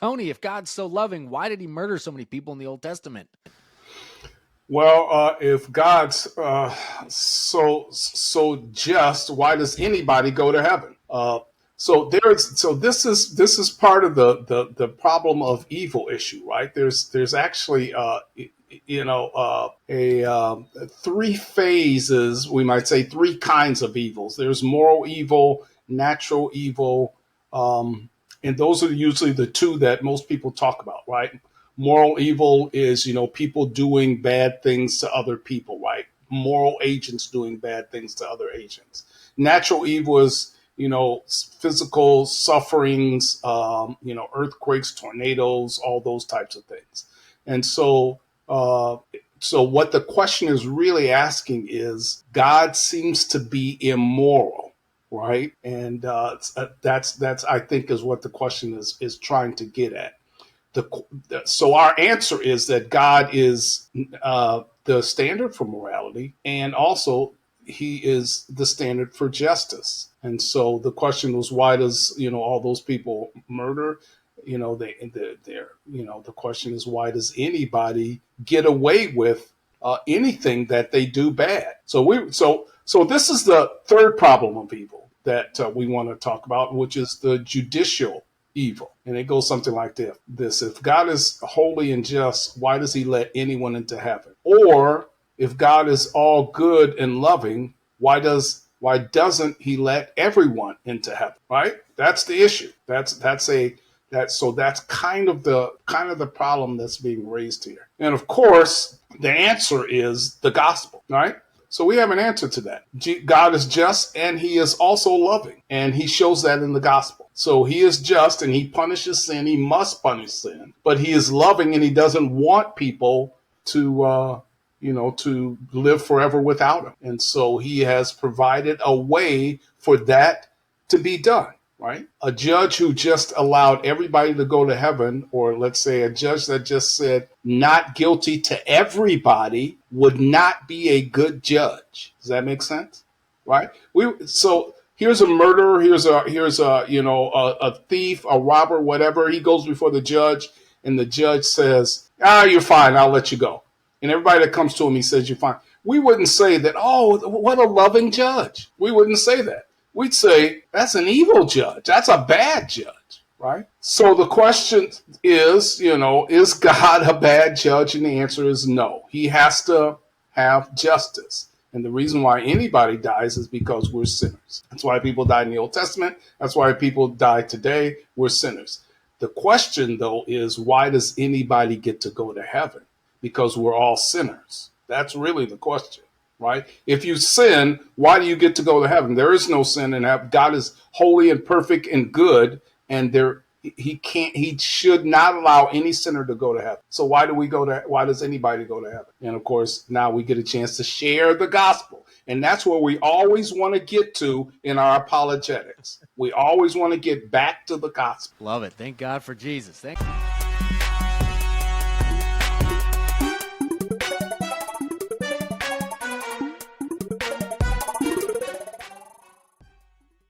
Tony, if God's so loving, why did he murder so many people in the Old Testament? Well, if God's so just, why does anybody go to heaven? So this is part of the problem of evil issue, right? There's actually three phases, we might say three kinds of evils. There's moral evil, natural evil, and those are usually the two that most people talk about, right? Moral evil is, people doing bad things to other people, right? Moral agents doing bad things to other agents. Natural evil is, physical sufferings, earthquakes, tornadoes, all those types of things. And so what the question is really asking is, God seems to be immoral, right? And that's I think is what the question is trying to get at. So our answer is that God is the standard for morality, and also he is the standard for justice. And so the question was, why does all those people murder? The question is, why does anybody get away with anything that they do bad? So this is the third problem of evil that we want to talk about, which is the judicial evil. And it goes something like this. If God is holy and just, why does he let anyone into heaven? Or if God is all good and loving, why doesn't he let everyone into heaven? Right? That's the issue. That's kind of the problem that's being raised here. And of course, the answer is the gospel, right? So we have an answer to that. God is just and he is also loving, and he shows that in the gospel. So he is just and he punishes sin. He must punish sin, but he is loving and he doesn't want people to live forever without him. And so he has provided a way for that to be done. Right? A judge who just allowed everybody to go to heaven, or let's say a judge that just said not guilty to everybody, would not be a good judge. Does that make sense? Right? So here's a murderer, here's a thief, a robber, whatever. He goes before the judge, and the judge says, "You're fine. I'll let you go." And everybody that comes to him, he says, "You're fine." We wouldn't say that, "Oh, what a loving judge." We wouldn't say that. We'd say, that's an evil judge. That's a bad judge, right? So the question is, is God a bad judge? And the answer is no. He has to have justice. And the reason why anybody dies is because we're sinners. That's why people died in the Old Testament. That's why people die today. We're sinners. The question, though, is why does anybody get to go to heaven? Because we're all sinners. That's really the question. Right? If you sin, why do you get to go to heaven? There is no sin in heaven. God is holy and perfect and good, and he should not allow any sinner to go to heaven. So why does anybody go to heaven? And of course, now we get a chance to share the gospel. And that's where we always want to get to in our apologetics. We always want to get back to the gospel. Love it. Thank God for Jesus. Thank you.